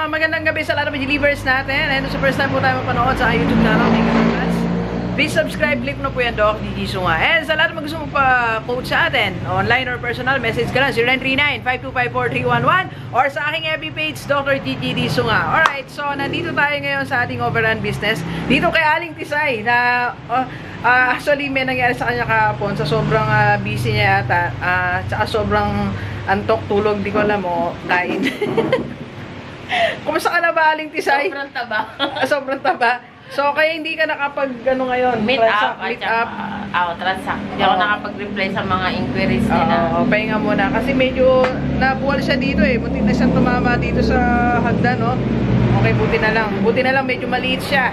magandang gabi sa lahat ng believers natin. And sa first time po tayo mapanood sa YouTube channel, thank you very much. Please subscribe, click na po yan, Doc Gigi Sunga. And sa lahat ng gusto magpa-coach sa atin, online or personal, message ka lang 0939-5254-311 or sa aking FB page, Dr. Gigi Sunga. Alright, so nandito tayo ngayon sa ating Overrun business. Dito kay Aling Tisay na actually may nangyari sa kanya kahapon sa sobrang busy niya yata. Tsaka sobrang antok, tulog, di ko alam mo, kain. Kumusta ka na ba, Aling Tisay? Sobrang taba. Sobrang taba. So, kaya hindi ka nakapag, ano ngayon? Meet up. Transact. Hindi ako nakapag-reply sa mga inquiries nila. Oo, pahinga muna. Kasi medyo nabuwal siya dito eh. Buti na siyang tumama dito sa hagdan, no? Okay, buti na lang. Buti na lang, medyo maliit siya.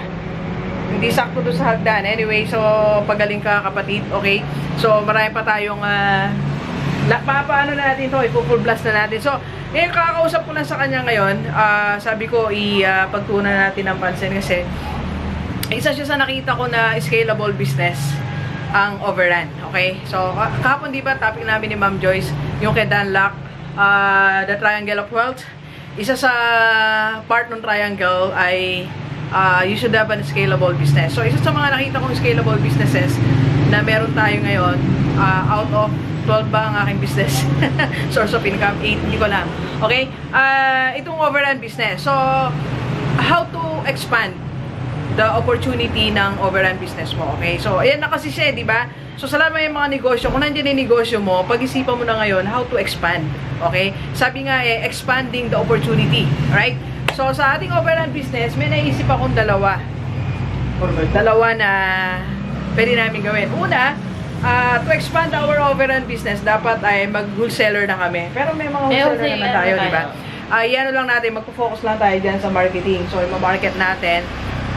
Hindi sakto doon sa hagdan. Anyway, so, pagaling ka, kapatid. Okay? So, marami pa tayong, paano na natin ito? Ipo-full blast na natin. So, ngayon, kakausap ko lang sa kanya ngayon. Sabi ko, pagtunan natin ng pansin kasi isa siya sa nakita ko na scalable business ang Overrun. Okay? So, kahapon di ba topic namin ni Ma'am Joyce, yung kay Dan Lock, the Triangle of Wealth. Isa sa part ng triangle ay you should have a scalable business. So, isa sa mga nakita kong scalable businesses na meron tayo ngayon, out of 12 ba ang aking business? Source of income, 8, hindi ko lang. Okay? Itong Overrun business. So, how to expand the opportunity ng Overrun business mo, okay? So, ayan na kasi siya, di ba? So, sa lahat ng mga negosyo, kung nandiyan yung negosyo mo, pag-isipan mo na ngayon, how to expand, okay? Sabi nga expanding the opportunity, right? So, sa ating Overrun business, may naisip akong dalawa na pwede namin gawin. Una, to expand our Overrun business, dapat ay mag-wholesaler na kami. Pero may mga wholesaler naman tayo, di ba? Yan lang natin, magpo-focus lang tayo dyan sa marketing. So, i-market natin.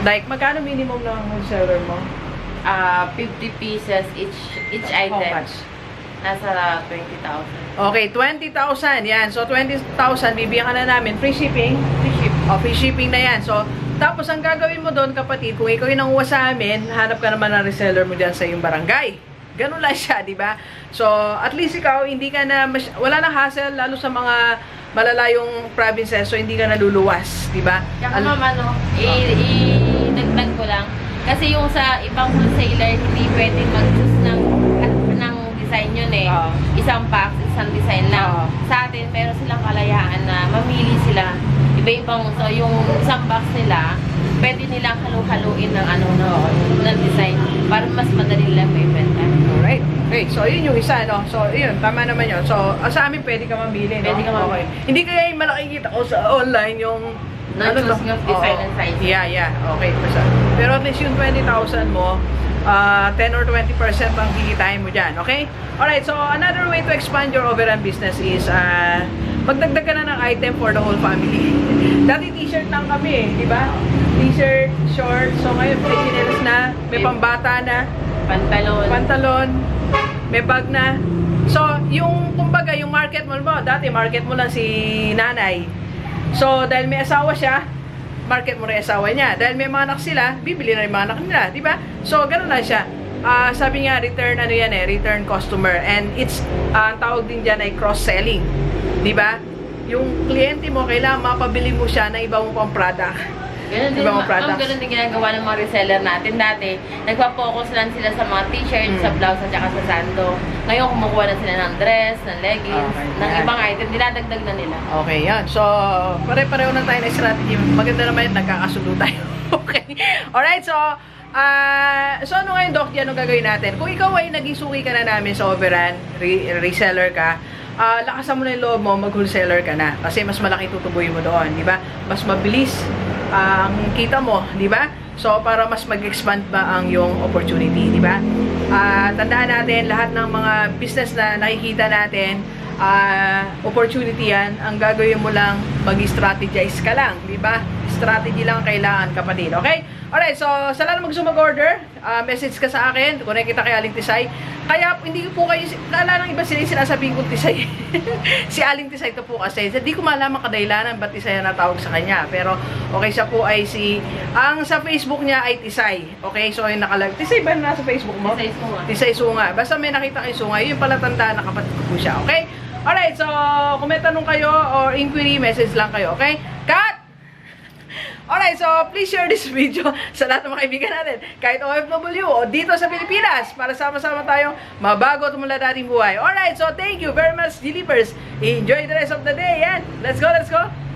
Like, magkano minimum ng wholesaler mo? 50 pieces each item. How much? Nasa 20,000. Okay, 20,000. Yan. So, 20,000, bibigyan ka na namin. Free shipping? Free ship. Free shipping na yan. So, tapos ang gagawin mo doon, kapatid, kung ikaw yung nanguha sa amin, hanap ka naman ng reseller mo dyan sa iyong barangay. Ganun lang siya, di ba? So, at least ikaw, hindi ka na, wala na hassle, lalo sa mga malalayong provinces, so hindi ka naluluwas, di ba? Kaya mama, idagdag ko lang. Kasi yung sa ibang wholesaler, hindi pwedeng mag-choose ng design yun eh. Isang box, isang design lang. Sa atin, meron silang kalayaan na mamili sila. Iba-ibang, so yung isang box nila, pwede nilang halu-haluin ng ng design para mas madali lang may benta. Alright. Okay, so yun yung isa, no? So, yun, tama naman yun. So, sa amin pwede ka mamili, no? Pwede ka mamili. Okay. Hindi kaya yung malaki kita ko sa online, yung Non-choosing of design and size. Yeah. Okay. Pero at least yung 20,000 mo, 10 or 20% ang kikitain mo dyan. Okay? Alright, so another way to expand your Overrun business is magdagdag ka na ng item for the whole family. Dati t-shirt lang kami eh, di ba? T-shirt, short. So ngayon may chinelas na, may pambata na, pantalon, may bag na. So, yung kumbaga, yung market mo, dati market mo lang si nanay. So, dahil may asawa siya, market mo rin asawa niya. Dahil may mga anak sila, bibili na rin mga anak nila, di ba? So, ganun lang siya. Sabi nga, return customer. And it's, ang tawag din dyan ay cross-selling. Di ba? Yung kliyente mo, kailangan mapabili mo siya ng iba mo pang product. Ganun din ginagawa ng mga reseller natin. Dati, nagpa-focus lang sila sa mga t-shirt, sa blouse, at saka sa sando. Ngayon, kumukuha na sila ng dress, ng leggings, ng ibang item. Dinadagdag na nila. Okay, yan. So, pare-pareho na tayo na strategy. Maganda naman yun, nagkakasundo tayo. Okay. Alright, so, ano ngayon, Doc, yan ang gagawin natin? Kung ikaw ay naging suki ka na namin sa Overrun, reseller ka, lakasan mo na yung loob mo, mag-wholesaler ka na. Kasi mas malaki tutubuhin mo doon, di ba? Mas mabilis ang kita mo, di ba? So, para mas mag-expand ba ang yung opportunity, di ba? Tandaan natin, lahat ng mga business na nakikita natin, opportunity yan, ang gagawin mo lang, mag-strategize ka lang, di ba? Strategy lang kailangan, kapatid, okay? Alright, so sa lahat ng gusto mag-order, message ka sa akin, connect kita kay Aling Tisay. Kaya hindi po kayo, kala ng iba sila yung sinasabihin kong Tisay. Si Aling Tisay ito po kasi, hindi ko malaman kadahilanan ba't Tisay na natawag sa kanya. Pero okay, siya po ay ang sa Facebook niya ay Tisay. Okay, so yung Tisay ba na nasa Facebook mo? Tisay Sunga. Tisay Sunga. Basta may nakita kayo Sunga, yun pala tandaan na kapatid ko po siya, okay? Alright, so kung may tanong kayo or inquiry, message lang kayo, okay? Cut! Alright, so please share this video sa lahat ng mga kaibigan natin. Kahit OFW o dito sa Pilipinas para sama-sama tayong mabago at umunlad ating buhay. Alright, so thank you very much, Delivers. Enjoy the rest of the day. Yan. Let's go, let's go.